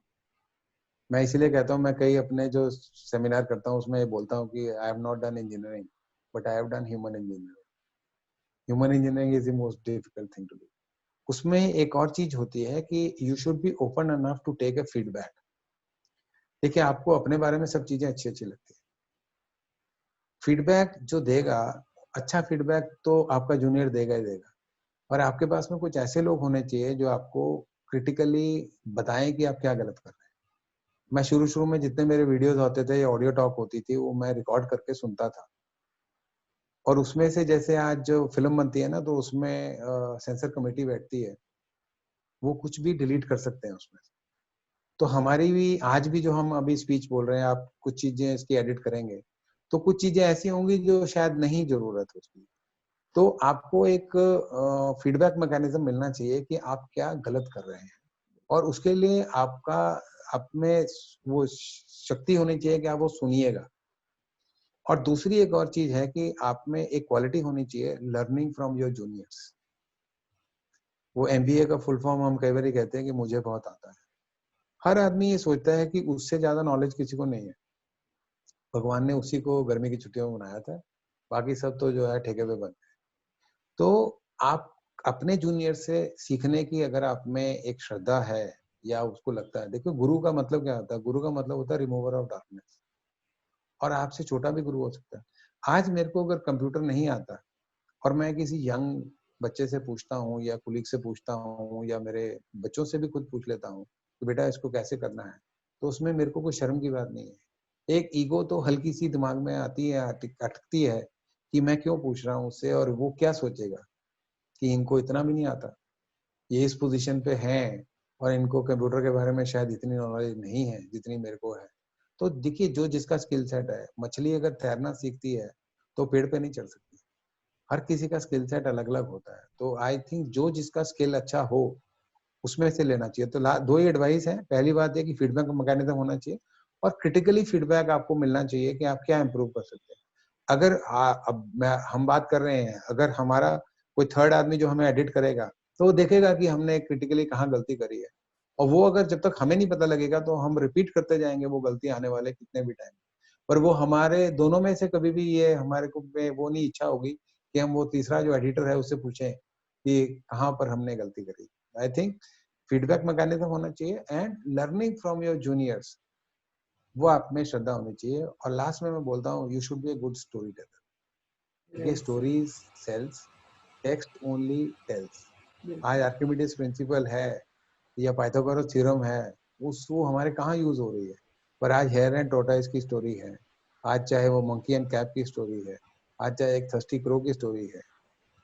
[SPEAKER 1] मैं इसीलिए कहता हूँ, मैं कई अपने जो सेमिनार करता हूँ उसमें बोलता हूँ कि I have not done engineering but I have done human engineering. Human engineering is the most difficult thing to do. उसमें एक और चीज होती है कि you should be open enough to take a feedback. देखिए, आपको अपने बारे में सब चीजें अच्छी अच्छी लगती है, फीडबैक जो देगा, अच्छा फीडबैक तो आपका जूनियर देगा ही देगा। और आपके पास में कुछ ऐसे लोग होने चाहिए जो आपको क्रिटिकली बताएं कि आप क्या गलत कर रहे हैं। मैं शुरू शुरू में जितने मेरे वीडियोस होते थे या ऑडियो टॉक होती थी, वो मैं रिकॉर्ड करके सुनता था। और उसमें से जैसे आज जो फिल्म बनती है ना, तो उसमें सेंसर कमेटी बैठती है, वो कुछ भी डिलीट कर सकते हैं उसमें। तो हमारी भी आज भी जो हम अभी स्पीच बोल रहे हैं, आप कुछ चीजें इसकी एडिट करेंगे तो कुछ चीजें ऐसी होंगी जो शायद नहीं जरूरत है उसकी। तो आपको एक फीडबैक मैकेनिज्म मिलना चाहिए कि आप क्या गलत कर रहे हैं, और उसके लिए आपका आप में वो शक्ति होनी चाहिए कि आप वो सुनिएगा। और दूसरी एक और चीज है कि आप में एक क्वालिटी होनी चाहिए, लर्निंग फ्रॉम योर जूनियर्स। वो एमबीए का फुल फॉर्म हम कई बार कहते हैं कि मुझे बहुत आता है। हर आदमी ये सोचता है कि उससे ज्यादा नॉलेज किसी को नहीं है। भगवान ने उसी को गर्मी की छुट्टियों में बनाया था, बाकी सब तो जो है ठेके पे बन गए। तो आप अपने जूनियर से सीखने की अगर आप में एक श्रद्धा है या उसको लगता है, देखो गुरु का मतलब क्या होता है? गुरु का मतलब होता है रिमूवर ऑफ डार्कनेस। और आपसे छोटा भी गुरु हो सकता है। आज मेरे को अगर कंप्यूटर नहीं आता और मैं किसी यंग बच्चे से पूछता हूँ या कुलीग से पूछता हूँ या मेरे बच्चों से भी खुद पूछ लेता हूँ कि बेटा इसको कैसे करना है, तो उसमें मेरे को कोई शर्म की बात नहीं है। एक ईगो तो हल्की सी दिमाग में आती है, अटकती है कि मैं क्यों पूछ रहा हूँ उससे और वो क्या सोचेगा कि इनको इतना भी नहीं आता, ये इस पोजीशन पे हैं और इनको कंप्यूटर के बारे में शायद इतनी नॉलेज नहीं है जितनी मेरे को है। तो देखिए, जो जिसका स्किल सेट है, मछली अगर तैरना सीखती है तो पेड़ पे नहीं चढ़ सकती। हर किसी का स्किल सेट अलग-अलग होता है। तो आई थिंक जो जिसका स्किल अच्छा हो, उसमें से लेना चाहिए। तो दो ही एडवाइस है। पहली बात है कि फीडबैक मैकेनिज्म होना चाहिए और क्रिटिकली फीडबैक आपको मिलना चाहिए कि आप क्या इम्प्रूव कर सकते हैं। अगर अब मैं हम बात कर रहे हैं, अगर हमारा कोई थर्ड आदमी जो हमें एडिट करेगा, तो वो देखेगा कि हमने क्रिटिकली कहाँ गलती करी है। और वो अगर जब तक हमें नहीं पता लगेगा तो हम रिपीट करते जाएँगे वो गलती आने वाले कितने भी टाइम। पर वो हमारे दोनों में से कभी भी ये हमारे को में वो नहीं इच्छा होगी कि हम वो तीसरा जो एडिटर है उससे पूछें कि कहाँ पर हमने गलती करी। आई थिंक फीडबैक मैकेनिज्म होना चाहिए and learning from your juniors, वो आप में श्रद्धा होनी चाहिए। और लास्ट में मैं बोलता हूँ, you should be a good storyteller. देखिए,
[SPEAKER 2] Yes, sir.
[SPEAKER 1] Stories sells, text only tells. आज
[SPEAKER 2] बिल्कुल।
[SPEAKER 1] आर्किमिडीज प्रिंसिपल है या पाइथागोरस थ्योरम है, वो हमारे कहाँ यूज हो रही है? पर आज हेयर एंड टॉर्टोइस की स्टोरी है, आज चाहे वो मंकी एंड कैप की स्टोरी है, आज चाहे एक थर्स्टी क्रो की स्टोरी है।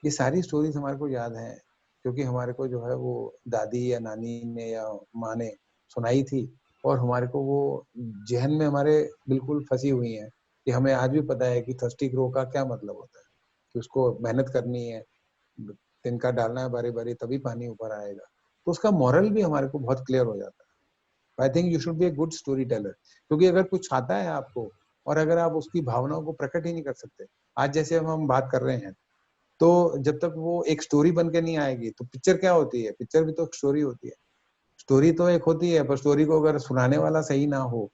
[SPEAKER 1] ये सारी स्टोरीज हमारे को याद हैं क्योंकि हमारे को जो है वो दादी या नानी ने या माँ ने सुनाई थी और हमारे को वो जहन में हमारे बिल्कुल फंसी हुई हैं कि हमें आज भी पता है कि थर्स्टी क्रो का क्या मतलब होता है, कि उसको मेहनत करनी है, तिनका डालना है बारी बारी, तभी पानी ऊपर आएगा। तो उसका मॉरल भी हमारे को बहुत क्लियर हो जाता है। I think you should B a good story teller, क्योंकि अगर कुछ आता है आपको और अगर आप उसकी भावनाओं को प्रकट ही नहीं कर सकते, आज जैसे हम बात कर रहे हैं, तो जब तक वो एक स्टोरी बन के नहीं आएगी, तो पिक्चर क्या होती है? पिक्चर भी तो एक स्टोरी होती है। स्टोरी तो एक होती है, पर स्टोरी को अगर सुनाने वाला सही ना हो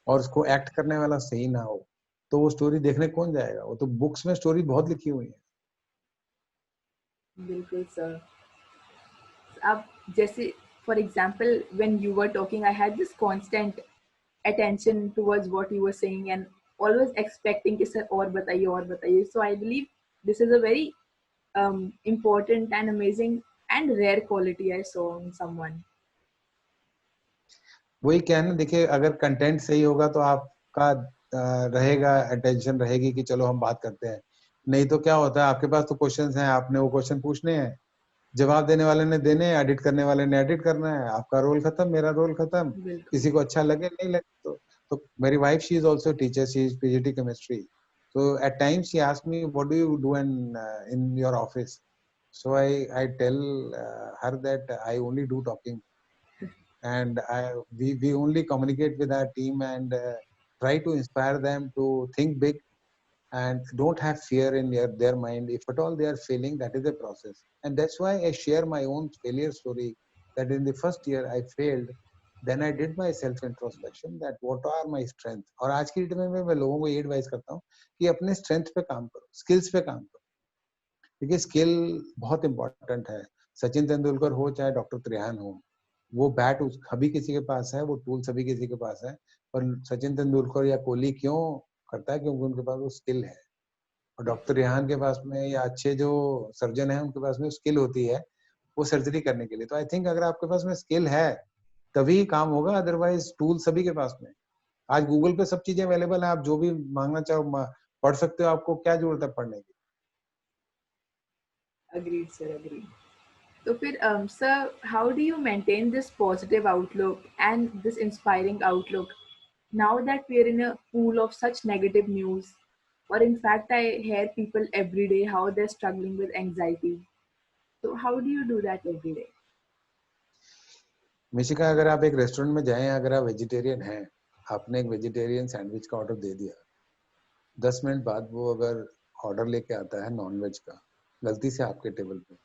[SPEAKER 1] और उसको एक्ट करने वाला सही ना हो, तो वो स्टोरी देखने कौन जाएगा? वो तो बुक्स में स्टोरी बहुत लिखी हुई है।
[SPEAKER 2] बिल्कुल सर। अब जैसे for example when you were talking I had this constant attention towards what you were saying and always expecting कि sir और बताइए so I believe this is a very important and amazing and rare quality I saw in someone.
[SPEAKER 1] वही क्या है ना, देखिए अगर content सही होगा तो आपका रहेगा, अटेंशन रहेगी कि चलो हम बात करते हैं। नहीं तो क्या होता है, आपके पास तो क्वेश्चंस हैं, आपने वो क्वेश्चन पूछने हैं, जवाब देने वाले ने देने हैं, एडिट करने वाले ने एडिट करना है, आपका रोल खत्म, मेरा रोल खत्म।
[SPEAKER 2] बिल्कुल।
[SPEAKER 1] किसी को अच्छा लगे नहीं लगे तो मेरी wife she is also teacher, she is PGT chemistry. So at times she asks me, "What do you do in your office?" So I tell her that I only do talking, and we only communicate with our team and try to inspire them to think big and don't have fear in their mind. If at all they are failing, that is a process, and that's why I share my own failure story. That in the first year I failed, then I did my self introspection that what are my strength. और आज की date में मैं लोगों को ये advice करता हूँ कि अपने स्ट्रेंथ पे काम करो, स्किल्स पे काम करो। देखिए, स्किल बहुत इंपॉर्टेंट है। सचिन तेंदुलकर हो चाहे डॉक्टर त्रेहान हो, वो बैट सभी किसी के पास है, वो टूल सभी किसी के पास है, पर सचिन तेंदुलकर या कोहली क्यों करता है? क्योंकि उनके पास वो स्किल है। और डॉक्टर रेहान के पास में या अच्छे जो सर्जन है उनके पास में स्किल होती है वो सर्जरी करने के लिए। तो आई थिंक अगर आपके पास में स्किल है तभी काम होगा, अदरवाइज टूल सभी के पास में। आज गूगल पे सब चीजें अवेलेबल है, आप जो भी मांगना चाहो पढ़ सकते हो, आपको क्या जरूरत है पढ़ने की?
[SPEAKER 2] Agreed sir, agreed. So फिर sir, how do you maintain this positive outlook and this inspiring outlook now that we are in a pool of such negative news, or in fact I hear people every day how they're struggling with anxiety. So how do you do that every day?
[SPEAKER 1] Mishika, अगर आप एक restaurant में जाएं, अगर आप vegetarian हैं, आपने एक वेजिटेरियन सैंडविच का ऑर्डर दे दिया, 10 मिनट बाद वो अगर ऑर्डर लेके आता है नॉनवेज का, गलती से आपके टेबल पे,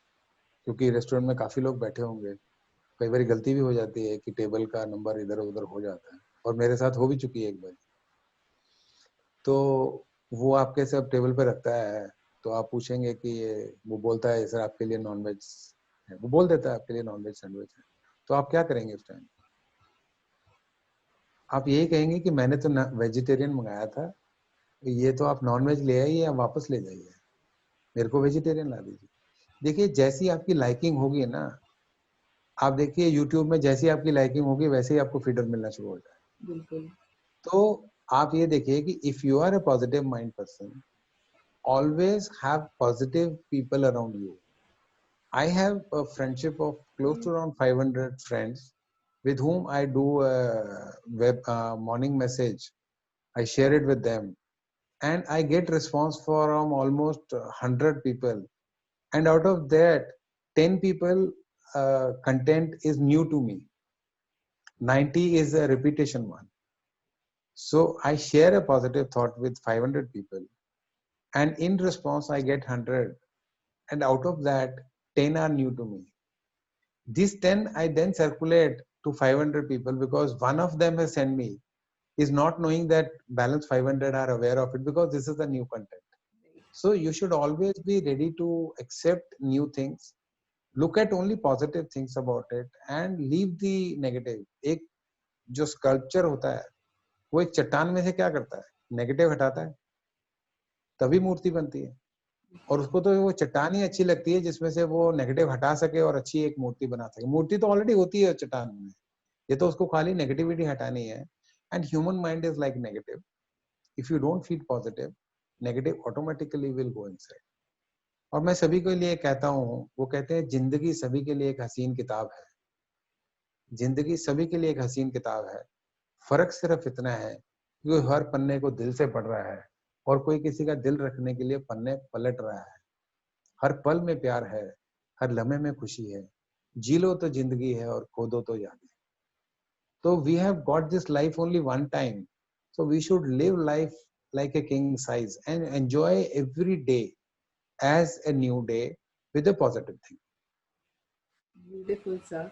[SPEAKER 1] क्योंकि रेस्टोरेंट में काफी लोग बैठे होंगे, कई बार गलती भी हो जाती है कि टेबल का नंबर इधर उधर हो जाता है, और मेरे साथ हो भी चुकी है एक बार। तो वो आपके सब टेबल पे रखता है, तो आप पूछेंगे कि ये, वो बोलता है सर आपके लिए नॉनवेज है, वो बोल देता है आपके लिए नॉनवेज सैंडविच है, तो आप क्या करेंगे उस टाइम? आप यही कहेंगे कि मैंने तो वेजिटेरियन मंगाया था, ये तो आप नॉनवेज ले आइए या वापस ले जाइए, मेरे को वेजिटेरियन ला दीजिए। देखिए, जैसी आपकी लाइकिंग होगी ना, आप देखिए यूट्यूब में जैसी आपकी लाइकिंग होगी वैसे ही आपको फीडर मिलना शुरू हो जाए।
[SPEAKER 2] बिल्कुल।
[SPEAKER 1] तो आप ये देखिए कि if you are a positive mind person, always have positive people around you. I have a friendship of close to around 500 friends with whom I do a web morning message. I share it with them, and I get response from almost 100 people. And out of that, 10 people content is new to me. 90 is a repetition one. So I share a positive thought with 500 people, and in response I get 100, and out of that 10 are new to me. These 10 I then circulate to 500 people, because one of them has sent me, is not knowing that balance 500 are aware of it, because this is the new content. So you should always be ready to accept new things, look at only positive things about it and leave the negative. एक जो sculpture होता है वो एक चट्टान में से क्या करता है, नेगेटिव हटाता है, तभी मूर्ति बनती है। और उसको तो वो चट्टान ही अच्छी लगती है जिसमें से वो नेगेटिव हटा सके और अच्छी एक मूर्ति बना सके। मूर्ति तो ऑलरेडी होती है चट्टान में, ये तो उसको खाली नेगेटिविटी हटानी है। And human mind is like negative, if you don't feel positive, negative automatically will go inside. और मैं सभी के लिए कहता हूँ, वो कहते हैं जिंदगी सभी के लिए एक हसीन किताब है, जिंदगी सभी के लिए एक हसीन किताब है, फर्क सिर्फ इतना है कि हर पन्ने को दिल से पढ़ रहा है और कोई किसी का दिल रखने के लिए पन्ने पलट रहा है। हर पल में प्यार है, हर लम्हे में खुशी है, जी लो तो जिंदगी है और खो दो तो यादें। तो we have got this life only one time, so we should live life like a king size and enjoy every day as a new day with a positive thing.
[SPEAKER 2] Beautiful, sir.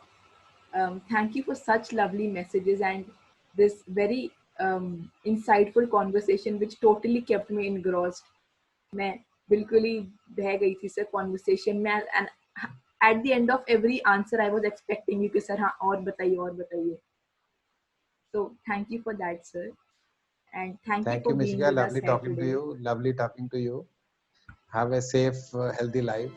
[SPEAKER 2] Thank you for such lovely messages and this very insightful conversation which totally kept me engrossed. मैं बिल्कुल ही बह गई थी sir conversation में, and at the end of every answer I was expecting you कि sir हाँ और बताइए और बताइए. So thank you for that, sir, and thank you
[SPEAKER 1] Thank
[SPEAKER 2] for
[SPEAKER 1] you,
[SPEAKER 2] being
[SPEAKER 1] Mishika.
[SPEAKER 2] with us
[SPEAKER 1] Lovely
[SPEAKER 2] here
[SPEAKER 1] talking to
[SPEAKER 2] today.
[SPEAKER 1] you. Lovely talking to you. Have a safe, healthy life.